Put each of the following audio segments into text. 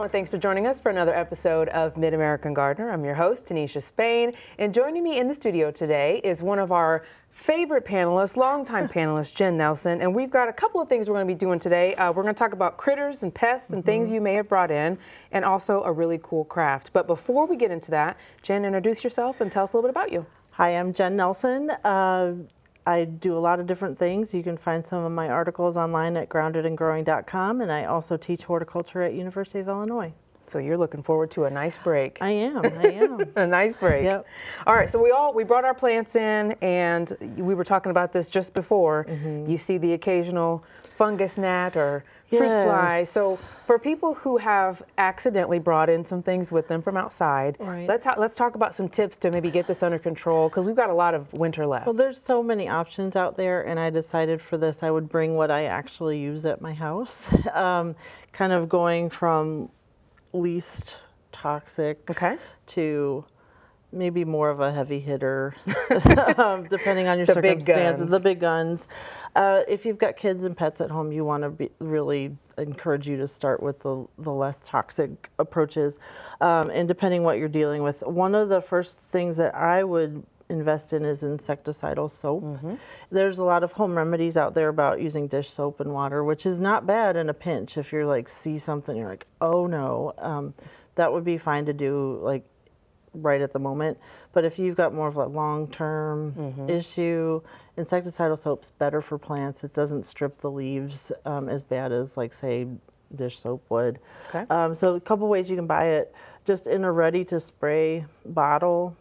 and thanks for joining us for another episode of Mid-American Gardener. I'm your host, Tanisha Spain, and joining me in the studio today is one of our favorite panelists, longtime panelist, Jen Nelson, and we've got a couple of things we're going to be doing today. We're going to talk about critters and pests and things you may have brought in, and also a really cool craft. But before we get into that, Jen, introduce yourself and tell us a little bit about you. Hi, I'm Jen Nelson. I do a lot of different things. You can find some of my articles online at groundedandgrowing.com, and I also teach horticulture at University of Illinois. So you're looking forward to a nice break. I am. A nice break. Yep. All right, so we brought our plants in, and we were talking about this just before. You see the occasional fungus gnat or fruit fly. So for people who have accidentally brought in some things with them from outside, let's talk about some tips to maybe get this under control, because we've got a lot of winter left. Well, there's so many options out there, and I decided for this I would bring what I actually use at my house, kind of going from least toxic to maybe more of a heavy hitter, depending on your circumstances. The big guns. If you've got kids and pets at home, you want to really encourage you to start with the less toxic approaches. And depending what you're dealing with, one of the first things that I would invest in is insecticidal soap. There's a lot of home remedies out there about using dish soap and water, which is not bad in a pinch. If you're like, see something, you're like, oh no, that would be fine to do like right at the moment. But if you've got more of a long-term issue, insecticidal soap's better for plants. It doesn't strip the leaves as bad as, like, say, dish soap would. So a couple ways you can buy it, just in a ready-to-spray bottle.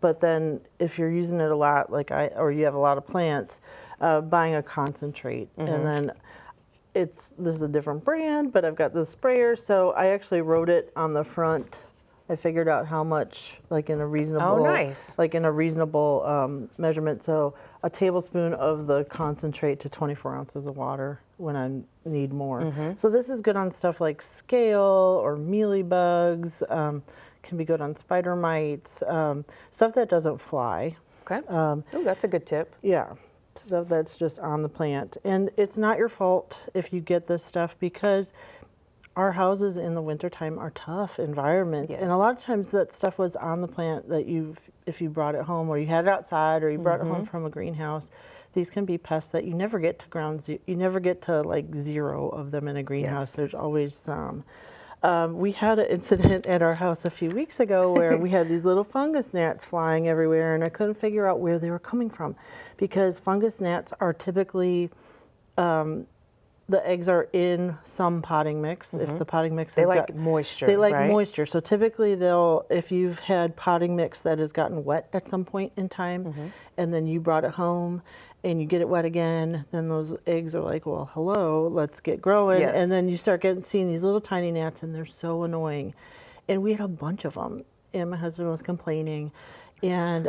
But then if you're using it a lot, like or you have a lot of plants, buying a concentrate. And then this is a different brand, but I've got the sprayer, so I actually wrote it on the front. I figured out how much, like in a reasonable, measurement. So a tablespoon of the concentrate to 24 ounces of water when I need more. So this is good on stuff like scale or mealybugs. Can be good on spider mites, stuff that doesn't fly. Oh, that's a good tip. Yeah, stuff that's just on the plant. And it's not your fault if you get this stuff, because our houses in the wintertime are tough environments. And a lot of times that stuff was on the plant that if you brought it home, or you had it outside, or you brought it home from a greenhouse. These can be pests that you never get to you never get to like zero of them in a greenhouse. There's always some. We had an incident at our house a few weeks ago where we had these little fungus gnats flying everywhere, and I couldn't figure out where they were coming from, because fungus gnats are typically, the eggs are in some potting mix. If the potting mix has got moisture. They like moisture. So typically if you've had potting mix that has gotten wet at some point in time, and then you brought it home and you get it wet again, then those eggs are like, well, hello, let's get growing. And then you start seeing these little tiny gnats, and they're so annoying. And we had a bunch of them, and my husband was complaining. And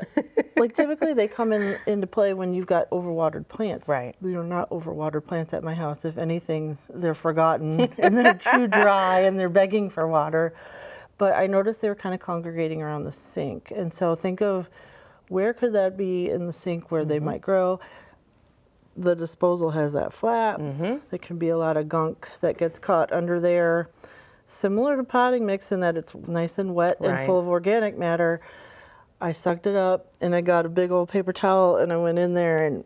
like typically they come into play when you've got overwatered plants. We are not overwatered plants at my house. If anything, they're forgotten and they're too dry and they're begging for water. But I noticed they were kind of congregating around the sink. And so think of, where could that be in the sink where they might grow? The disposal has that flap. There can be a lot of gunk that gets caught under there. Similar to potting mix in that it's nice and wet and full of organic matter. I sucked it up, and I got a big old paper towel, and I went in there and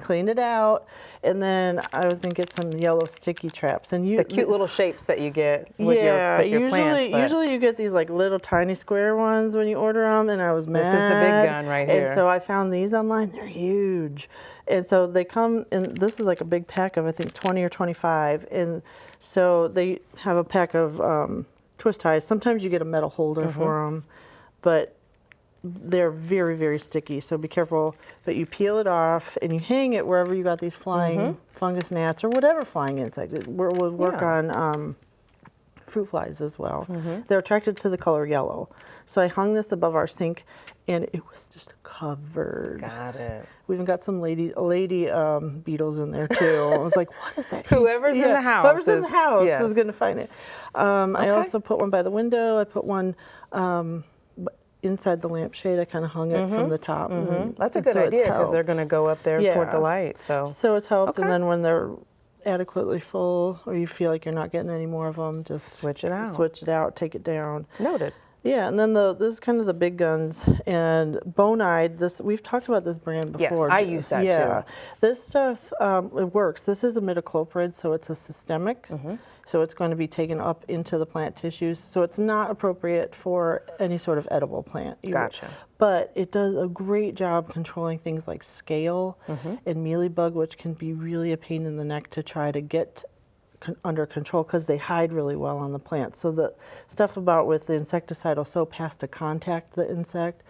cleaned it out. And then I was going to get some yellow sticky traps. And the cute little shapes that you get with your plants. Usually you get these like little tiny square ones when you order them, and I was mad. This is the big gun right here. And so I found these online. They're huge. And so they come in, this is like a big pack of, I think, 20 or 25. And so they have a pack of twist ties. Sometimes you get a metal holder for them, but they're very, very sticky, so be careful. But you peel it off and you hang it wherever you got these flying fungus gnats or whatever flying insect. We'll work on fruit flies as well. They're attracted to the color yellow. So I hung this above our sink, and it was just covered. Got it. We even got some lady beetles in there too. I was like, what is that? Whoever's in the house is going to find it. I also put one by the window. I put one inside the lampshade. I kind of hung it from the top. That's a good idea, because they're going to go up there toward the light. So it's helped. And then when they're adequately full, or you feel like you're not getting any more of them, just switch it out. Switch it out, take it down. Noted. Yeah, and then this is kind of the big guns. And Bonide, we've talked about this brand before. Yes, I use that too. This stuff, it works. This is a midacloprid, so it's a systemic. So it's going to be taken up into the plant tissues. So it's not appropriate for any sort of edible plant. Gotcha. But it does a great job controlling things like scale and mealybug, which can be really a pain in the neck to try to get under control because they hide really well on the plant. So the stuff about with the insecticidal soap has to contact the insect.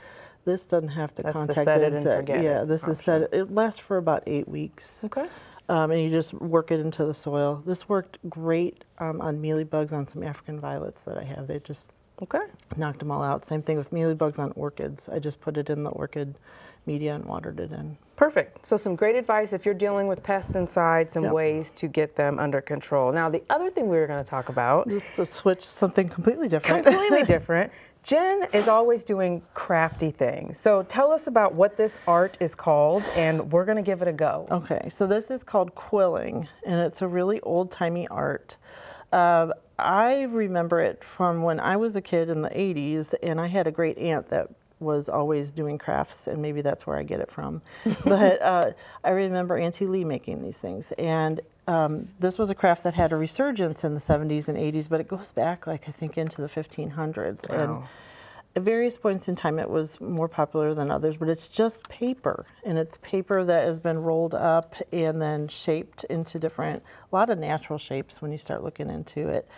This doesn't have to contact the insect. Yeah, this is set. It lasts for about 8 weeks. Okay. And you just work it into the soil. This worked great on mealybugs on some African violets that I have. They just knocked them all out. Same thing with mealybugs on orchids. I just put it in the orchid media and watered it in. Perfect. So some great advice if you're dealing with pests inside, some ways to get them under control. Now, the other thing we were going to talk about. Just to switch something completely different. Completely different. Jen is always doing crafty things. So tell us about what this art is called, and we're going to give it a go. Okay, so this is called quilling, and it's a really old-timey art. I remember it from when I was a kid in the 80s, and I had a great aunt that was always doing crafts, and maybe that's where I get it from. But I remember Auntie Lee making these things, and this was a craft that had a resurgence in the 70s and 80s, but it goes back, like, I think into the 1500s. Wow. And at various points in time it was more popular than others, but it's just paper, and it's paper that has been rolled up and then shaped into a lot of natural shapes when you start looking into it.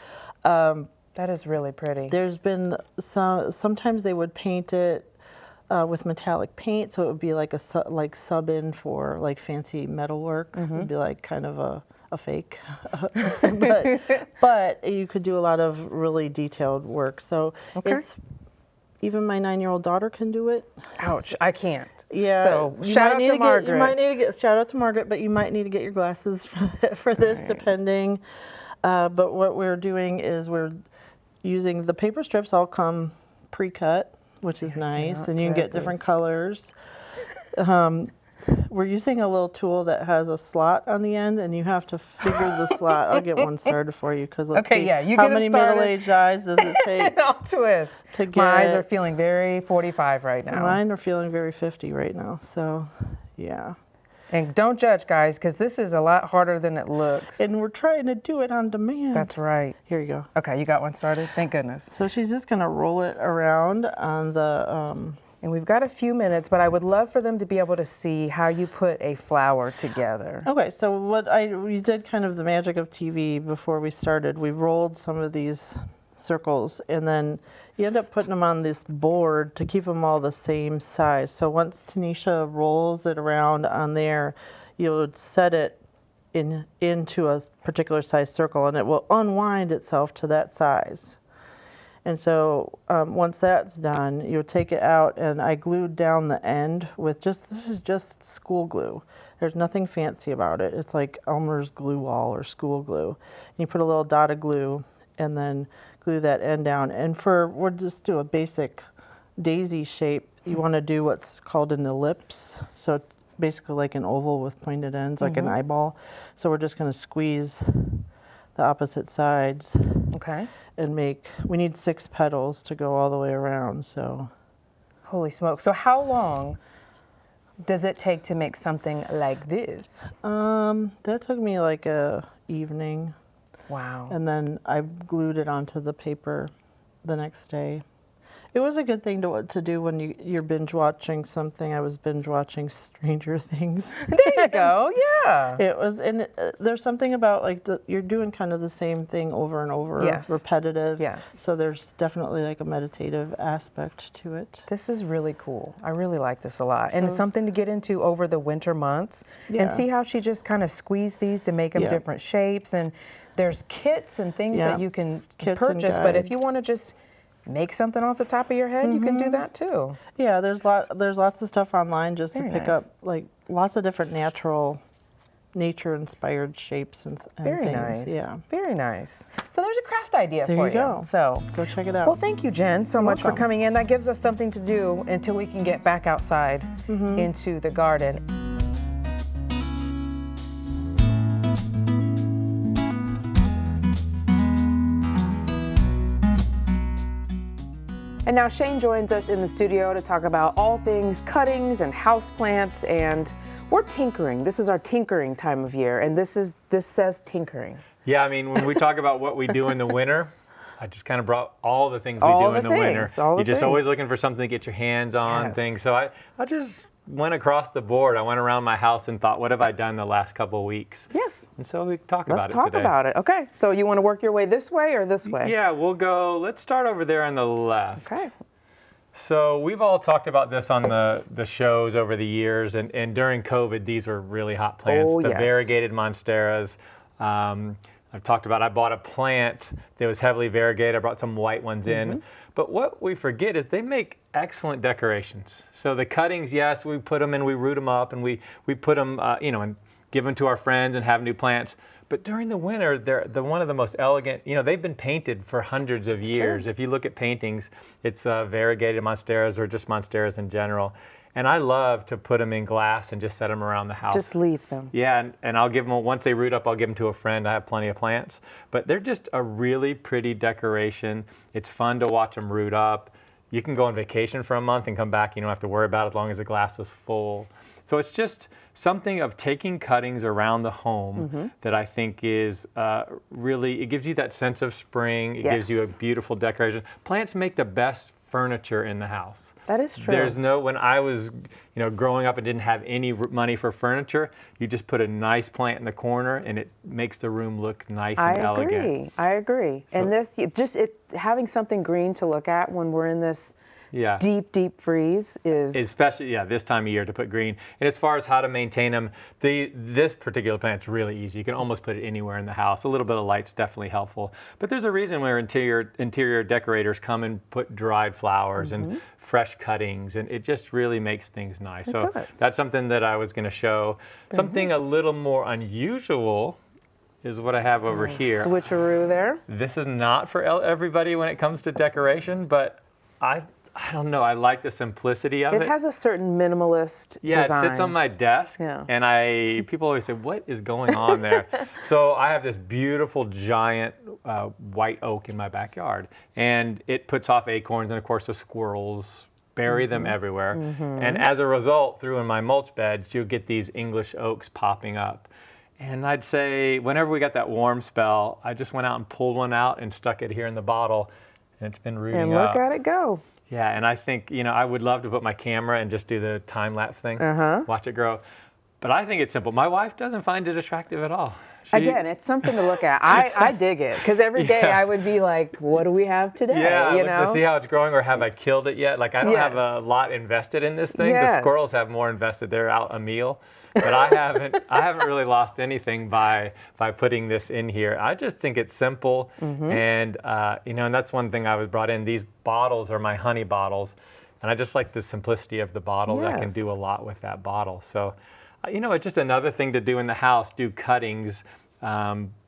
That is really pretty. There's been sometimes they would paint it with metallic paint, so it would be like a sub-in for like fancy metalwork. It would be like kind of a fake, but you could do a lot of really detailed work. So it's even my 9-year-old daughter can do it. Ouch, I can't. Yeah. So shout out to Margaret. You might need to get shout out to Margaret, but you might need to get your glasses for this, depending. But what we're doing is we're using the paper strips. All come pre-cut, which is nice, and you can get different colors. We're using a little tool that has a slot on the end, and you have to figure the slot. I'll get one started for you, because let's see, how many middle-aged eyes does it take? I'll twist. My eyes are feeling very 45 right now. Mine are feeling very 50 right now, so yeah. And don't judge, guys, because this is a lot harder than it looks. And we're trying to do it on demand. That's right. Here you go. Okay, you got one started? Thank goodness. So she's just going to roll it around on the... And we've got a few minutes, but I would love for them to be able to see how you put a flower together. Okay, so we did kind of the magic of TV before we started. We rolled some of these circles, and then you end up putting them on this board to keep them all the same size. So once Tanisha rolls it around on there, you would set it into a particular size circle, and it will unwind itself to that size. And so once that's done, you'll take it out, and I glued down the end with this is just school glue. There's nothing fancy about it. It's like Elmer's glue wall or school glue. And you put a little dot of glue and then glue that end down. And we'll just do a basic daisy shape. You want to do what's called an ellipse. So basically like an oval with pointed ends, like an eyeball. So we're just going to squeeze the opposite sides. Okay. And we need 6 petals to go all the way around, so. Holy smoke. So how long does it take to make something like this? That took me like a evening. Wow. And then I glued it onto the paper the next day. It was a good thing to do when you're binge watching something. I was binge watching Stranger Things. There you go, yeah. It was, and there's something about like you're doing kind of the same thing over and over, repetitive. Yes. So there's definitely like a meditative aspect to it. This is really cool. I really like this a lot. And it's something to get into over the winter months and see how she just kind of squeezed these to make them different shapes. And there's kits and things that you can purchase, but if you want to just make something off the top of your head, you can do that too. Yeah, there's lots of stuff online just to pick up, like lots of different nature-inspired shapes and Very things. Nice. Yeah. Very nice. So there's a craft idea for you. There you go. So go check it out. Well, thank you, Jen, so much for coming in. That gives us something to do until we can get back outside into the garden. now Shane joins us in the studio to talk about all things cuttings and houseplants, and we're tinkering. This is our tinkering time of year, and this says tinkering. Yeah, I mean, when we talk about what we do in the winter, I just kind of brought all the things we do in the winter. You're just always looking for something to get your hands on, things. So I just went across the board. I went around my house and thought, what have I done the last couple of weeks? Yes. And so we talk about it today. Let's talk about it. Okay. So you want to work your way this way or this way? Yeah, let's start over there on the left. Okay. So we've all talked about this on the shows over the years, and during COVID, these were really hot plants. Oh, the yes. variegated monsteras. I've talked about, I bought a plant that was heavily variegated. I brought some white ones in. But what we forget is they make excellent decorations. So the cuttings, yes, we put them and we root them up and we put them, and give them to our friends and have new plants. But during the winter, they're one of the most elegant, they've been painted for hundreds of years. True. If you look at paintings, it's variegated monsteras or just monsteras in general. And I love to put them in glass and just set them around the house. Just leave them. Yeah, and I'll give them, once they root up, I'll give them to a friend. I have plenty of plants. But they're just a really pretty decoration. It's fun to watch them root up. You can go on vacation for a month and come back. You don't have to worry about it as long as the glass is full. So it's just something of taking cuttings around the home that I think is really, it gives you that sense of spring. It gives you a beautiful decoration. Plants make the best furniture in the house. That is true. When I was, growing up and didn't have any money for furniture, you just put a nice plant in the corner and it makes the room look nice and elegant. I agree. So, and having something green to look at when we're in this deep freeze is... Especially, this time of year to put green. And as far as how to maintain them, this particular plant's really easy. You can almost put it anywhere in the house. A little bit of light's definitely helpful. But there's a reason where interior decorators come and put dried flowers and fresh cuttings, and it just really makes things nice. So that's something that I was going to show. Something a little more unusual is what I have over here. Switcheroo there. This is not for everybody when it comes to decoration, but I don't know. I like the simplicity of it. It has a certain minimalist design. It sits on my desk, and people always say, "What is going on there?" So I have this beautiful giant white oak in my backyard, and it puts off acorns, and of course the squirrels bury them everywhere. And as a result, through in my mulch beds, you'll get these English oaks popping up. And I'd say whenever we got that warm spell, I just went out and pulled one out and stuck it here in the bottle, and it's been rooting up. And look at it go. Yeah, and I think, I would love to put my camera and just do the time-lapse thing, watch it grow. But I think it's simple. My wife doesn't find it attractive at all. Again, it's something to look at. I dig it, because every day I would be like, what do we have today? Yeah, look to see how it's growing, or have I killed it yet? Like, I don't have a lot invested in this thing. The squirrels have more invested. They're out a meal. But I haven't really lost anything by putting this in here. I just think it's simple, and and that's one thing I was brought in. These bottles are my honey bottles, and I just like the simplicity of the bottle. I can do a lot with that bottle. So, it's just another thing to do in the house. Do cuttings,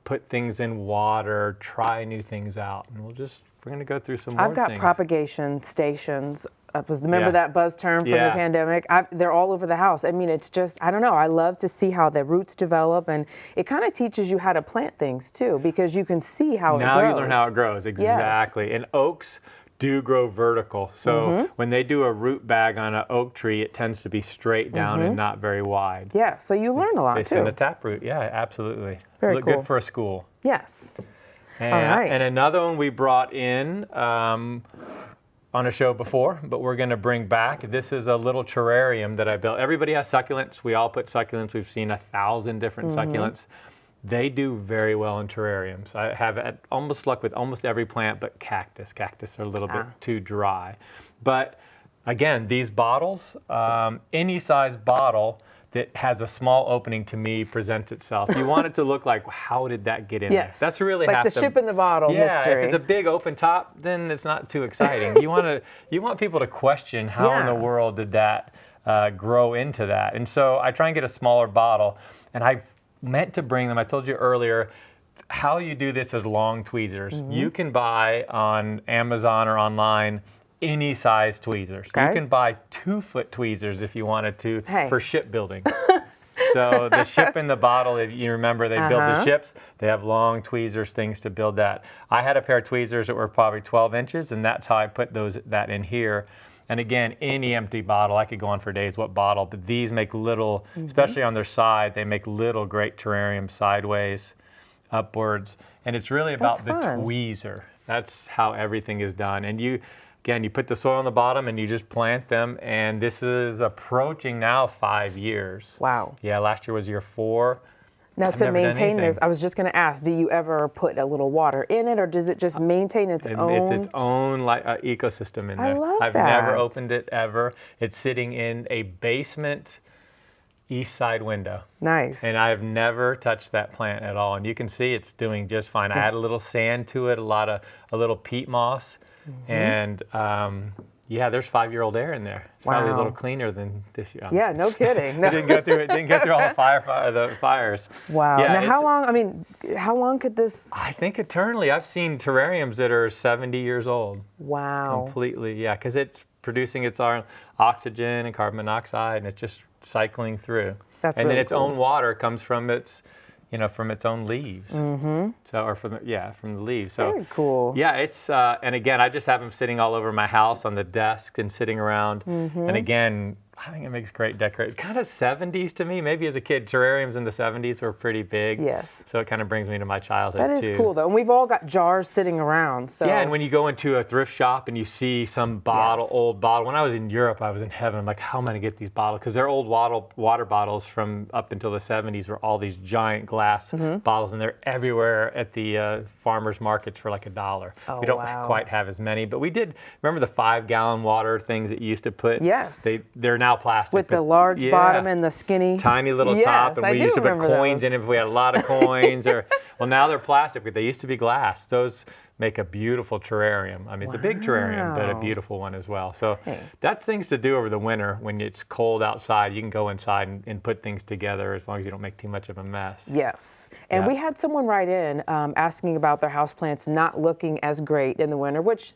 put things in water, try new things out, and we're going to go through some more things. I've got propagation stations. Remember that buzz term from the pandemic? They're all over the house. I mean, it's just, I don't know. I love to see how the roots develop, and it kind of teaches you how to plant things too, because you can see how it grows. Now you learn how it grows, exactly. Yes. And oaks do grow vertical. So when they do a root bag on an oak tree, it tends to be straight down and not very wide. Yeah, so you learn a lot too. They send a taproot, absolutely. Very Look cool. Good for a school. Yes. And, all right. And another one we brought in on a show before, but we're going to bring back. This is a little terrarium that I built. Everybody has succulents. We all put succulents. We've seen 1,000 different succulents. They do very well in terrariums. I have almost luck with almost every plant, but cactus. Cactus are a little bit too dry. But again, these bottles, any size bottle that has a small opening, to me, presents itself. You want it to look like, how did that get in there? That's really like the ship in the bottle mystery. If it's a big open top, then it's not too exciting. You want people to question how in the world did that grow into that. And so I try and get a smaller bottle, and I meant to bring them. I told you earlier, how you do this is long tweezers. You can buy on Amazon or online any size tweezers. You can buy 2-foot tweezers if you wanted to for shipbuilding. So the ship in the bottle, if you remember, they build the ships. They have long tweezers, things to build that. I had a pair of tweezers that were probably 12 inches, and that's how I put that in here. And again, any empty bottle, I could go on for days what bottle, but these make little, especially on their side, they make little great terrariums sideways, upwards. And it's really about the tweezer. That's how everything is done. And you put the soil on the bottom and you just plant them. And this is approaching now 5 years. Wow. Yeah, last year was year 4. Now, to maintain this, I was just going to ask, do you ever put a little water in it, or does it just maintain its own? It's its own ecosystem in there. I love I've that. never opened it ever. It's sitting in a basement east side window. Nice. And I've never touched that plant at all. And you can see it's doing just fine. I add a little sand to it, a little peat moss, and yeah, there's 5-year-old air in there. It's probably a little cleaner than this year. Yeah, no kidding. It didn't go through all the fires. Wow. Yeah, now, how long could this? I think eternally. I've seen terrariums that are 70 years old. Wow. Completely, yeah, because it's producing its own oxygen and carbon monoxide, and it's just cycling through. That's and really then its cool. own water comes from its own leaves. So, or from the leaves. So, very cool. Yeah, it's and again, I just have them sitting all over my house on the desk and sitting around. And again, I think it makes great decoration. Kind of 70s to me. Maybe as a kid, terrariums in the 70s were pretty big. Yes. So it kind of brings me to my childhood That is too. cool though, and we've all got jars sitting around. So. Yeah, and when you go into a thrift shop and you see some old bottle. When I was in Europe, I was in heaven. I'm like, how am I gonna get these bottles? Because they're old water bottles from up until the 70s were all these giant glass bottles, and they're everywhere at the farmers markets for like $1. Oh, we don't wow. quite have as many, but we did. Remember the 5-gallon water things that you used to put? Yes. They're now plastic. With the large bottom and the skinny. Tiny little top, and we used to put coins in it if we had a lot of coins. Well, now they're plastic, but they used to be glass. Those make a beautiful terrarium. I mean, it's a big terrarium, but a beautiful one as well. So that's things to do over the winter when it's cold outside. You can go inside and put things together as long as you don't make too much of a mess. Yes. And we had someone write in asking about their houseplants not looking as great in the winter, which,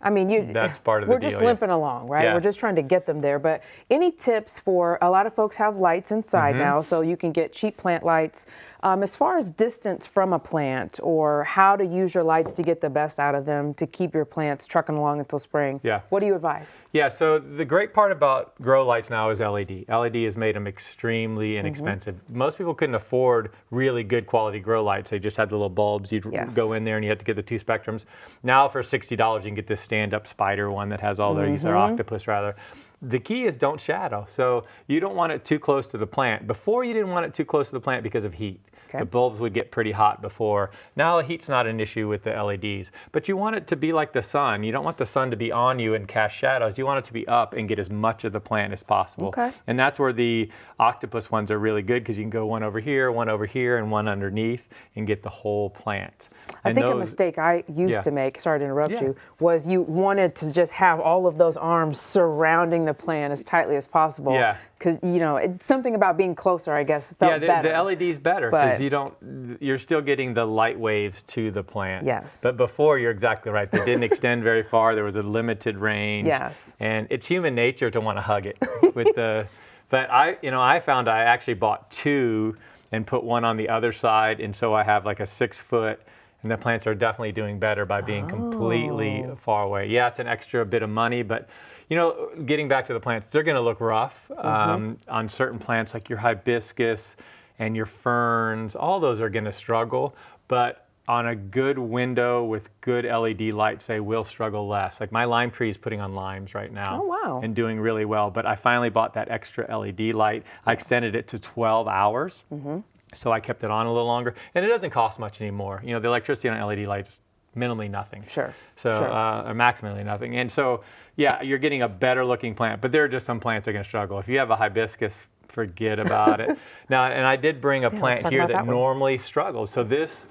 I mean, that's part of the we're deal. Just limping along, right? Yeah. We're just trying to get them there. But any tips for, a lot of folks have lights inside now, so you can get cheap plant lights. As far as distance from a plant, or how to use your lights to get the best out of them to keep your plants trucking along until spring, what do you advise? Yeah, so the great part about grow lights now is LED. LED has made them extremely inexpensive. Most people couldn't afford really good quality grow lights. They just had the little bulbs. You'd go in there and you had to get the 2 spectrums. Now for $60, you can get this stand-up spider one that has all these, or octopus rather. The key is don't shadow. So you don't want it too close to the plant. Before you didn't want it too close to the plant because of heat. The bulbs would get pretty hot before. Now heat's not an issue with the LEDs, but you want it to be like the sun. You don't want the sun to be on you and cast shadows. You want it to be up and get as much of the plant as possible. And that's where the octopus ones are really good, because you can go one over here, and one underneath and get the whole plant. I think a mistake I used to make, sorry to interrupt you, was you wanted to just have all of those arms surrounding the plant as tightly as possible. Yeah. Because, it's something about being closer, I guess, felt better. The LED's better, because you're still getting the light waves to the plant. Yes. But before, you're exactly right. They didn't extend very far. There was a limited range. Yes. And it's human nature to want to hug it with the, but I found I actually bought 2 and put one on the other side. And so I have like a 6-foot, and the plants are definitely doing better by being completely far away. Yeah, it's an extra bit of money, but getting back to the plants, they're going to look rough on certain plants like your hibiscus and your ferns. All those are going to struggle, but on a good window with good LED lights, they will struggle less. Like my lime tree is putting on limes right now. Oh, wow. And doing really well, but I finally bought that extra LED light. I extended it to 12 hours. So I kept it on a little longer, and it doesn't cost much anymore. The electricity on LED lights, minimally nothing. Sure. So, or maximally nothing. And so, yeah, you're getting a better looking plant, but there are just some plants that are going to struggle. If you have a hibiscus, forget about it. Now, and I did bring a plant here that normally struggles. So this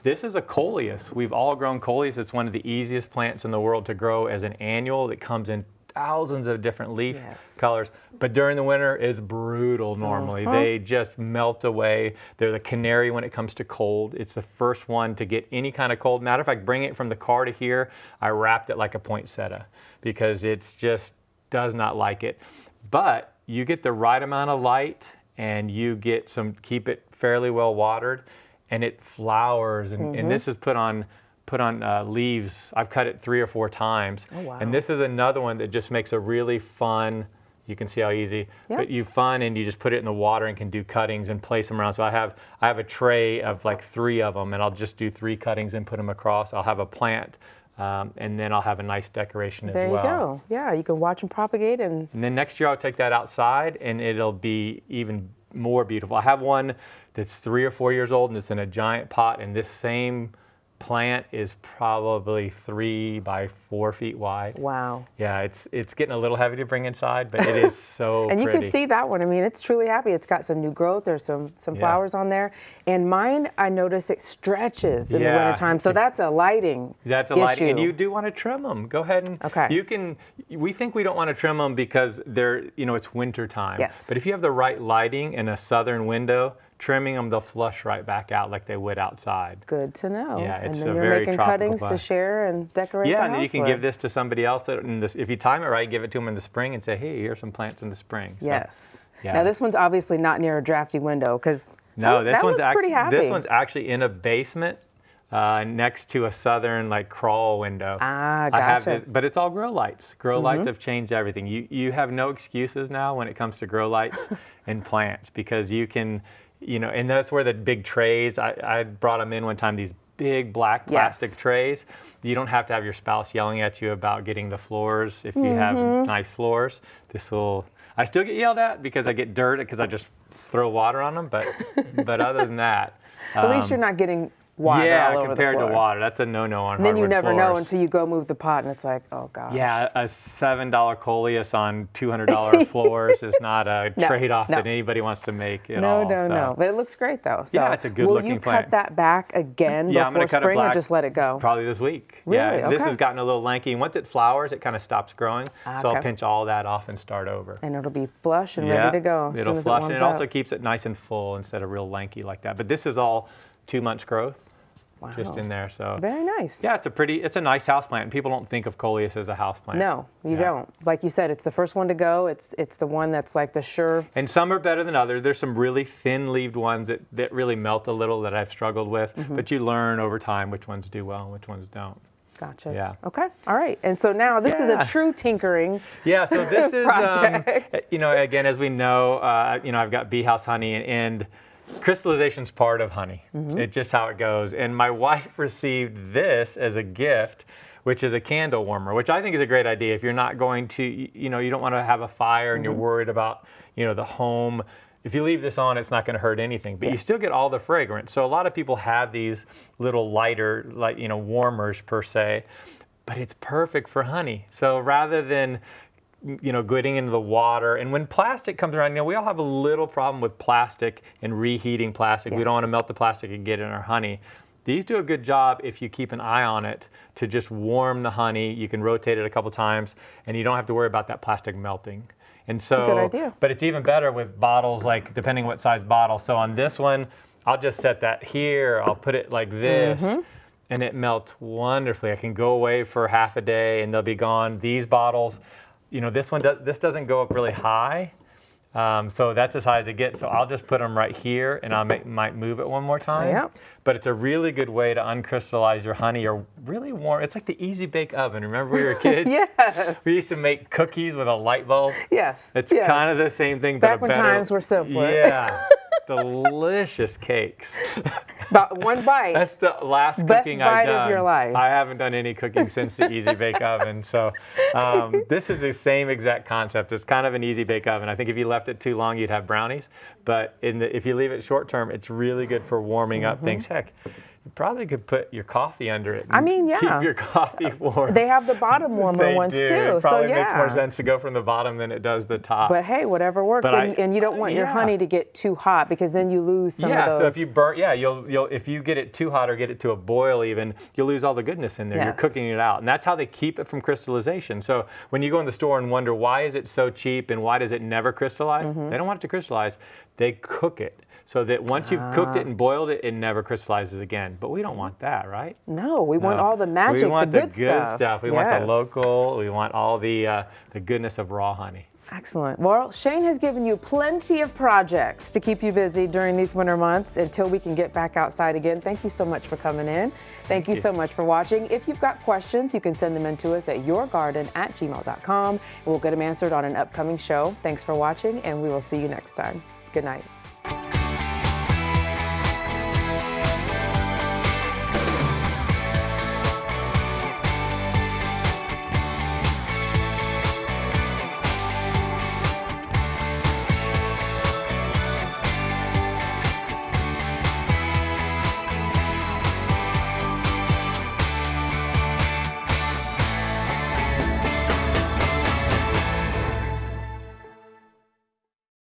is a coleus. We've all grown coleus. It's one of the easiest plants in the world to grow as an annual. That comes in thousands of different leaf colors, but during the winter it's brutal normally. They just melt away. They're the canary when it comes to cold. It's the first one to get any kind of cold. Matter of fact, bring it from the car to here, I wrapped it like a poinsettia because it's just does not like it. But you get the right amount of light and you get keep it fairly well watered, and it flowers. And this is put on leaves. I've cut it 3 or 4 times. Oh, wow. And this is another one that just makes a really fun, you can see how easy, but you just put it in the water and can do cuttings and place them around. So I have a tray of like 3 of them, and I'll just do 3 cuttings and put them across. I'll have a plant, and then I'll have a nice decoration as well. There you go. Yeah, you can watch them propagate. And then next year I'll take that outside, and it'll be even more beautiful. I have one that's 3 or 4 years old, and it's in a giant pot, and this same plant is probably 3 by 4 feet wide. Wow. Yeah, it's getting a little heavy to bring inside, but it is so And you pretty. can see that one. I mean, it's truly happy. It's got some new growth. There's some flowers on there. And mine, I notice it stretches in the wintertime. So that's a lighting lighting. And you do want to trim them. Go ahead and we think we don't want to trim them because it's winter time. Yes. But if you have the right lighting and a southern window, trimming them, they'll flush right back out like they would outside. Good to know. Yeah, it's and then a you're very making tropical cuttings plant. to share and decorate the Yeah, house and then you can with. give this to somebody else. If you time it right, give it to them in the spring and say, hey, here's some plants in the spring. So, Yes. Yeah. Now this one's obviously not near a drafty window because this one's pretty happy. This one's actually in a basement next to a southern crawl window. Ah, gotcha. I have this, but it's all grow lights. Grow lights have changed everything. You have no excuses now when it comes to grow lights and plants because you can, and that's where the big trays, I brought them in one time, these big black plastic trays. You don't have to have your spouse yelling at you about getting the floors if you have nice floors. I still get yelled at because I get dirt because I just throw water on them, but other than that. At least you're not getting water all over the floor. Compared to water, that's a no-no on and then you hardwood never know floors. until you go move the pot and it's like, oh gosh. Yeah, a $7 coleus on $200 floors is not a trade-off that anybody wants to make at all. No. But it looks great though. So yeah, it's a good-looking plant. Will you cut that back again before spring or just let it go? Probably this week. Really? Yeah, this has gotten a little lanky. Once it flowers, it kind of stops growing. So Okay. I'll pinch all that off and start over. And it'll be flush and ready to go as soon as it warms and it also keeps it nice and full instead of real lanky like that. But this is all 2 months growth. Wow. Just in there, so very nice. Yeah, it's a nice house plant. People don't think of coleus as a house plant. No, you don't. Like you said, it's the first one to go. It's the one that's like the sure. And some are better than others. There's some really thin-leaved ones that really melt a little that I've struggled with. But you learn over time which ones do well and which ones don't. Gotcha. Yeah. Okay. All right. And so now this is a true tinkering. Yeah. So this is project. Again, as we know, I've got bee house honey and crystallization is part of honey. It's just how it goes. And my wife received this as a gift, which is a candle warmer, which I think is a great idea. If you're not going to, you don't want to have a fire and you're worried about, the home. If you leave this on, it's not going to hurt anything, but you still get all the fragrance. So a lot of people have these little lighter, warmers per se, but it's perfect for honey. So rather than getting into the water. And when plastic comes around, we all have a little problem with plastic and reheating plastic. Yes. We don't want to melt the plastic and get in our honey. These do a good job if you keep an eye on it to just warm the honey. You can rotate it a couple times and you don't have to worry about that plastic melting. And so, that's a good idea. But it's even better with bottles, depending what size bottle. So on this one, I'll just set that here. I'll put it like this. And it melts wonderfully. I can go away for half a day and they'll be gone. These bottles, this doesn't go up really high, so that's as high as it gets. So I'll just put them right here, and I might move it one more time. Yep. But it's a really good way to uncrystallize your honey or really warm. It's like the easy bake oven. Remember when we were kids? Yes. We used to make cookies with a light bulb. Yes. It's kind of the same thing, Back but when times were simpler. Yeah. Delicious cakes. About one bite. That's the last Best cooking bite I've done. of your life. I haven't done any cooking since the Easy Bake Oven. So this is the same exact concept. It's kind of an easy bake oven. I think if you left it too long, you'd have brownies. But if you leave it short term, it's really good for warming up things. Heck, you probably could put your coffee under it. Keep your coffee warm. They have the bottom warmer ones too. It probably makes more sense to go from the bottom than it does the top. But hey, whatever works. And you don't want your honey to get too hot because then you lose some of those. So if you burn, if you get it too hot or get it to a boil even, you'll lose all the goodness in there. Yes. You're cooking it out. And that's how they keep it from crystallization. So when you go in the store and wonder why is it so cheap and why does it never crystallize? They don't want it to crystallize. They cook it so that once you've cooked it and boiled it, it never crystallizes again. But we don't want that, right? No, we want all the magic, we want the the good stuff. We want the local. We want all the goodness of raw honey. Excellent. Well, Shane has given you plenty of projects to keep you busy during these winter months until we can get back outside again. Thank you so much for coming in. Thank you so much for watching. If you've got questions, you can send them in to us at yourgarden@gmail.com. We'll get them answered on an upcoming show. Thanks for watching, and we will see you next time. Good night.